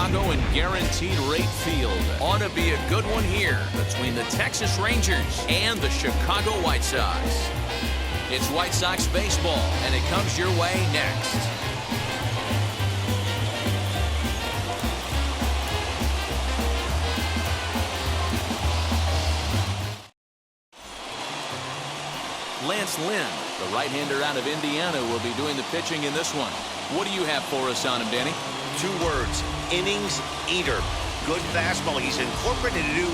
Chicago and Guaranteed Rate Field. Ought to be a good one here between the Texas Rangers and the Chicago White Sox. It's White Sox baseball, and it comes your way next. Lance Lynn, the right-hander out of Indiana, will be doing the pitching in this one. What do you have for us on him, Danny? 2 words, innings eater. Good fastball. He's incorporated a new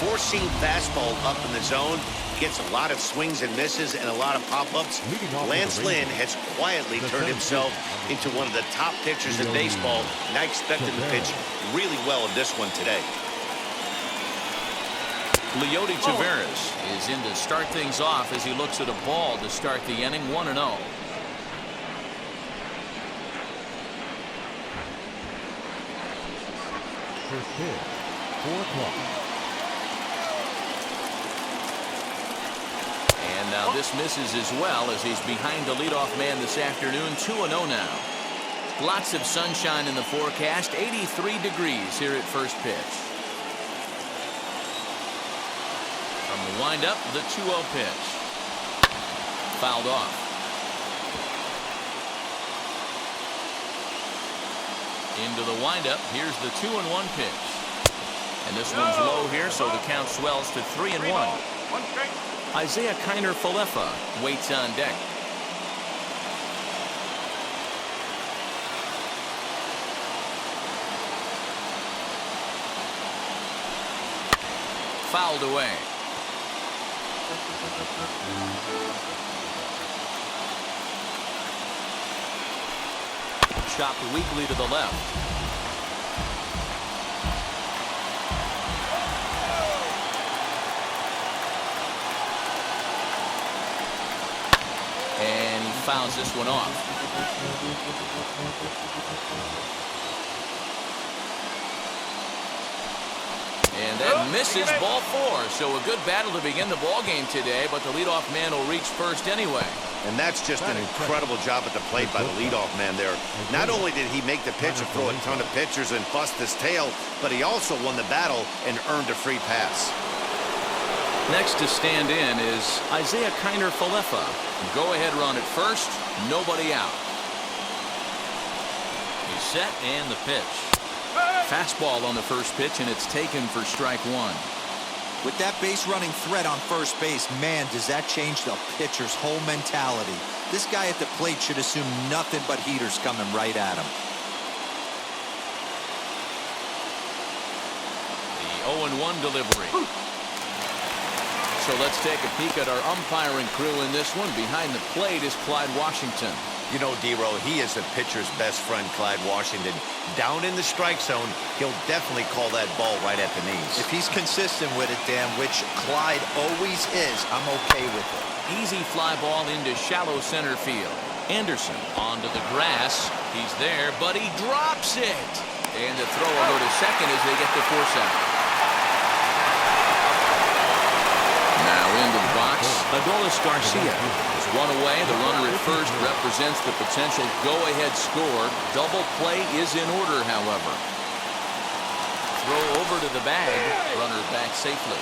4-seam fastball up in the zone. Gets a lot of swings and misses and a lot of pop-ups. Lance Lynn has quietly turned himself into one of the top pitchers in baseball, and I expect him to pitch really well in this one today. Leody Taveras is in to start things off as he looks at a ball to start the inning. 1-0. First pitch, 4 o'clock. And now this misses as well as he's behind the leadoff man this afternoon. 2-0 now. Lots of sunshine in the forecast. 83 degrees here at first pitch. From the windup, the 2-0 pitch. Fouled off. Into the windup. Here's the 2-1 pitch. And this one's low here, so the count swells to 3-1. Isaiah Kiner-Falefa waits on deck. Fouled away. Chopped weakly to the left. And he fouls this one off. And that misses, ball 4. So a good battle to begin the ball game today, but the leadoff man will reach first anyway. And that's just an incredible job at the plate by the leadoff man there. Not only did he make the pitch and throw a ton of pitchers and bust his tail, but he also won the battle and earned a free pass. Next to stand in is Isaiah Kiner-Falefa. Go-ahead run at first, nobody out. He's set and the pitch. Fastball on the first pitch, and it's taken for strike 1. With that base running threat on first base, man, does that change the pitcher's whole mentality. This guy at the plate should assume nothing but heaters coming right at him. The 0-1 delivery. So let's take a peek at our umpiring crew in this one. Behind the plate is Clyde Washington. You know, D-Row, he is a pitcher's best friend, Clyde Washington. Down in the strike zone, he'll definitely call that ball right at the knees. If he's consistent with it, Dan, which Clyde always is, I'm okay with it. Easy fly ball into shallow center field. Anderson onto the grass. He's there, but he drops it. And the throw will go to second as they get the force out. Now into the box, Adolis Garcia is one away. The runner at first represents the potential go-ahead score. Double play is in order, however. Throw over to the bag. Runner back safely.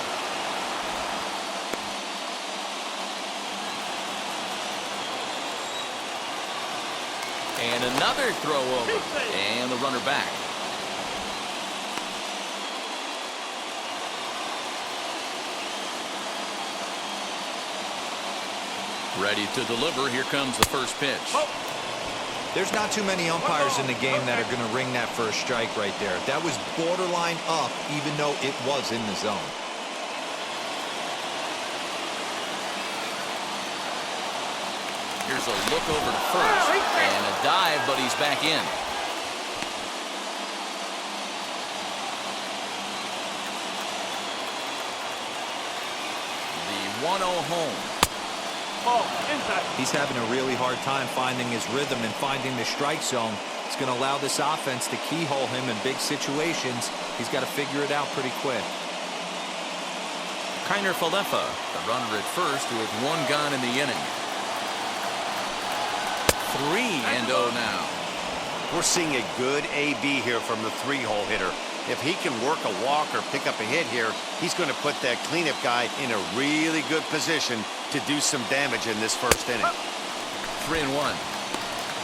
And another throw over. And the runner back. Ready to deliver. Here comes the first pitch. There's not too many umpires in the game that are going to ring that first strike right there. That was borderline up, even though it was in the zone. Here's a look over to first. And a dive, but he's back in. The 1-0 home. He's having a really hard time finding his rhythm and finding the strike zone. It's going to allow this offense to keyhole him in big situations. He's got to figure it out pretty quick. Kiner-Falefa, the runner at first, with 1 gone in the inning. 3-0 now. We're seeing a good AB here from the 3-hole hitter. If he can work a walk or pick up a hit here, he's going to put that cleanup guy in a really good position to do some damage in this first inning. 3-1.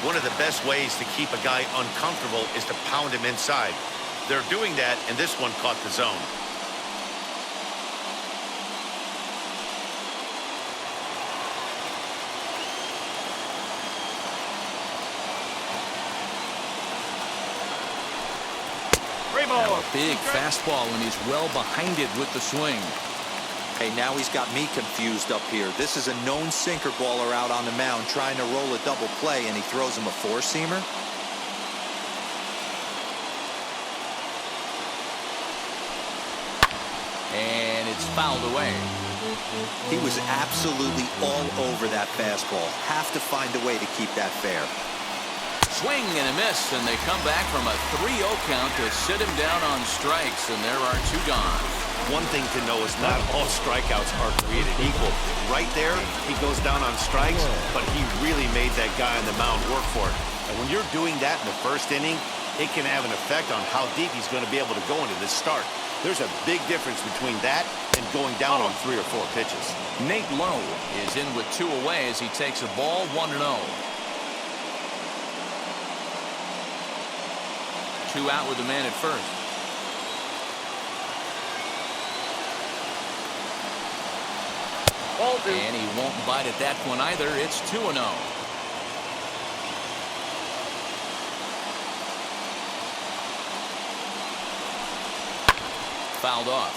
One of the best ways to keep a guy uncomfortable is to pound him inside. They're doing that, and this one caught the zone. Now a big fastball, and he's well behind it with the swing. Hey, now he's got me confused up here. This is a known sinker baller out on the mound trying to roll a double play, and he throws him a four-seamer. And it's fouled away. He was absolutely all over that fastball. Have to find a way to keep that fair. Swing and a miss, and they come back from a 3-0 count to sit him down on strikes, and there are 2 gone. One thing to know is not all strikeouts are created equal. Right there, he goes down on strikes, but he really made that guy on the mound work for it. And when you're doing that in the first inning, it can have an effect on how deep he's going to be able to go into this start. There's a big difference between that and going down on 3 or 4 pitches. Nate Lowe is in with 2 away as he takes a ball 1-0. 2 out with the man at first. And he won't bite at that one either. It's 2-0. Fouled off.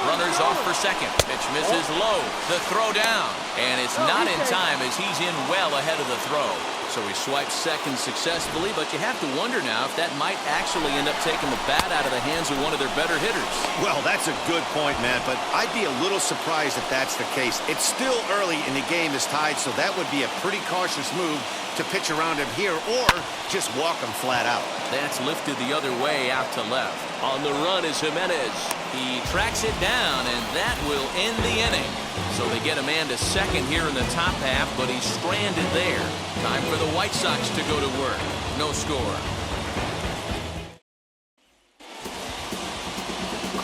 Runners off for second. Pitch misses low. The throw down. And it's not in time as he's in well ahead of the throw. So he swipes second successfully, but you have to wonder now if that might actually end up taking the bat out of the hands of one of their better hitters. Well, that's a good point, man, but I'd be a little surprised if that's the case. It's still early and the game is tied, so that would be a pretty cautious move to pitch around him here or just walk him flat out. That's lifted the other way out to left. On the run is Jimenez. He tracks it down, and that will end the inning. So they get a man to second here in the top half, but he's stranded there. Time for the White Sox to go to work. No score.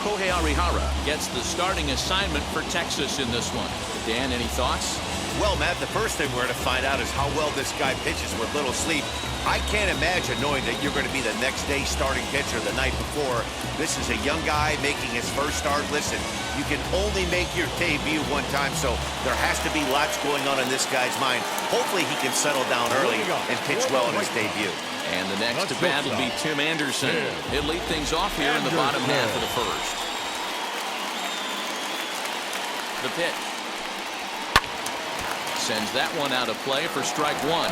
Kohei Arihara gets the starting assignment for Texas in this one. Dan, any thoughts? Well, Matt, the first thing we're going to find out is how well this guy pitches with little sleep. I can't imagine knowing that you're going to be the next day starting pitcher the night before. This is a young guy making his first start. Listen, you can only make your debut one time, so there has to be lots going on in this guy's mind. Hopefully he can settle down early and pitch well in his debut. And the next to bat will be Tim Anderson. He'll lead things off here in the bottom half of the first. The pitch. Sends that one out of play for strike 1.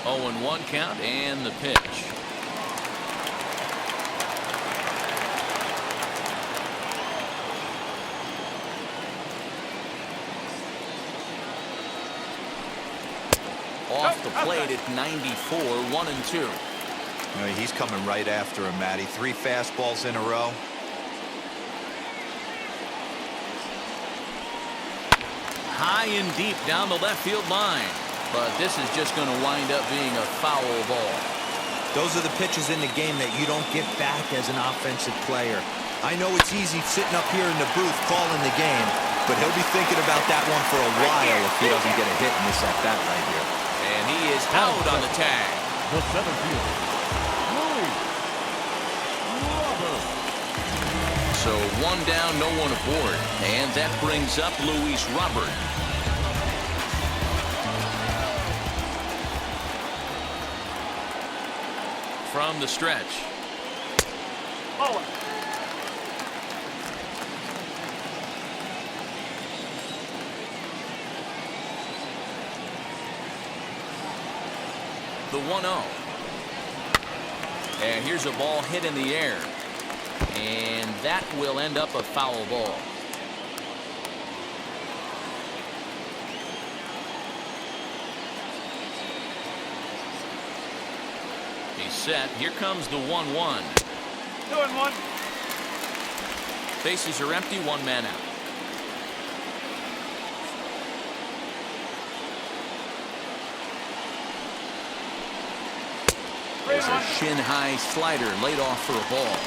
Oh, and 1 count, and the pitch. Off the plate at 94, 1-2. You know, he's coming right after him, Matty. 3 fastballs in a row. High and deep down the left field line. But this is just going to wind up being a foul ball. Those are the pitches in the game that you don't get back as an offensive player. I know it's easy sitting up here in the booth calling the game, but he'll be thinking about that one for a while if he doesn't get a hit in this at-bat right here. And he is out on the tag. The center fielder, Louis Robert. So 1 down, no one aboard. And that brings up Luis Robert. From the stretch. The 1-0. And here's a ball hit in the air. And that will end up a foul ball. He's set. Here comes the 1-1. 2-1. Bases are empty, one man out. There's a shin-high slider laid off for a ball.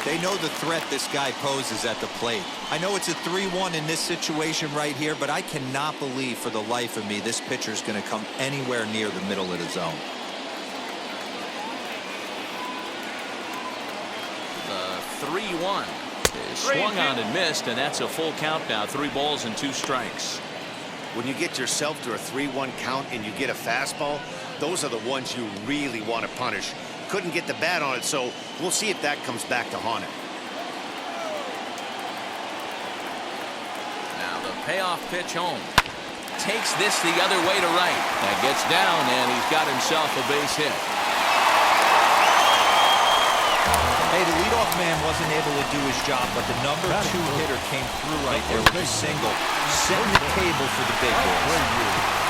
They know the threat this guy poses at the plate. I know it's a 3-1 in this situation right here, but I cannot believe for the life of me this pitcher is going to come anywhere near the middle of the zone. The 3-1 is swung on and missed, and that's a full count now. 3 balls and 2 strikes. When you get yourself to a 3-1 count and you get a fastball, those are the ones you really want to punish. Couldn't get the bat on it, so we'll see if that comes back to haunt him. Now the payoff pitch home. Takes this the other way to right. That gets down, and he's got himself a base hit. Hey, the leadoff man wasn't able to do his job, but the number 2 hitter came through right there with a single, setting the table for the big boys.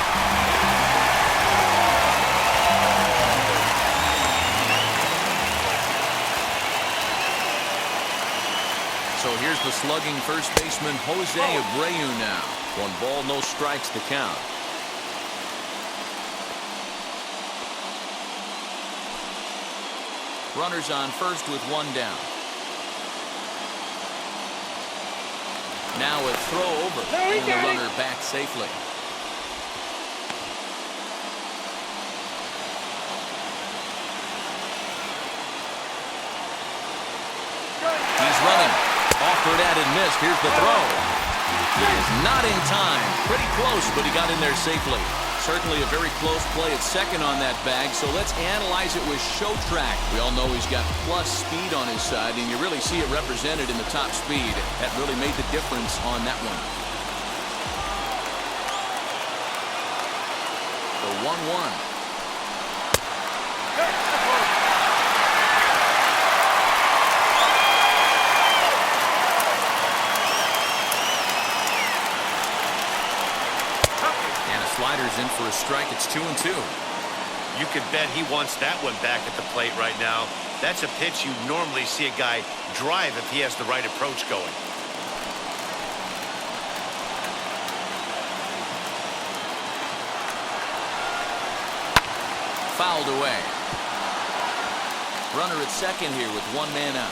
So here's the slugging first baseman Jose Abreu now. 1 ball, no strikes to count. Runners on first with 1 down. Now a throw over, and the runner back safely. He's running. Offered at and missed. Here's the throw. He is not in time. Pretty close, but he got in there safely. Certainly a very close play at second on that bag, so let's analyze it with show track. We all know he's got plus speed on his side, and you really see it represented in the top speed. That really made the difference on that one. The 1-1. Slider's in for a strike. It's 2-2. You could bet he wants that one back at the plate right now. That's a pitch you normally see a guy drive if he has the right approach going. Fouled away. Runner at second here with 1 man out.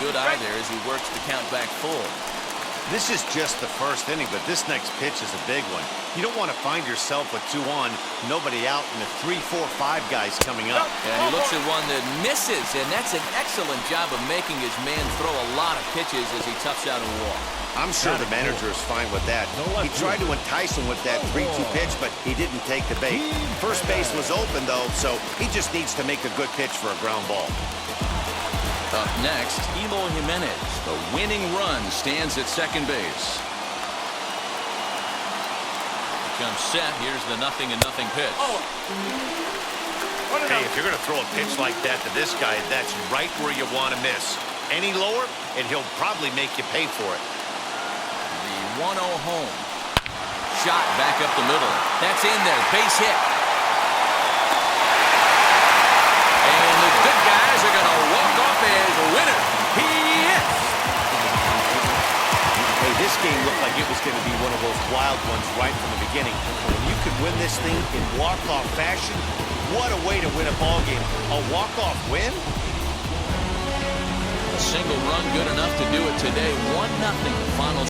Good eye there as he works the count back full. This is just the first inning, but this next pitch is a big one. You don't want to find yourself with 2 on, nobody out, and the 3, 4, 5 guys coming up. And he looks at one that misses, and that's an excellent job of making his man throw a lot of pitches as he toughs out a walk. I'm sure the manager is fine with that. He tried to entice him with that 3-2 pitch, but he didn't take the bait. First base was open, though, so he just needs to make a good pitch for a ground ball. Up next, Elo Jimenez. The winning run stands at second base. Comes set. Here's the 0-0 pitch. Hey, if you're going to throw a pitch like that to this guy, that's right where you want to miss. Any lower, and he'll probably make you pay for it. The 1-0 home. Shot back up the middle. That's in there. Base hit. And the good guys are going to walk off as a winner. He hits. Hey, this game looked like it was going to be one of those wild ones right from the beginning. When you could win this thing in walk-off fashion, what a way to win a ball game. A walk-off win? A single run good enough to do it today. 1-0 final.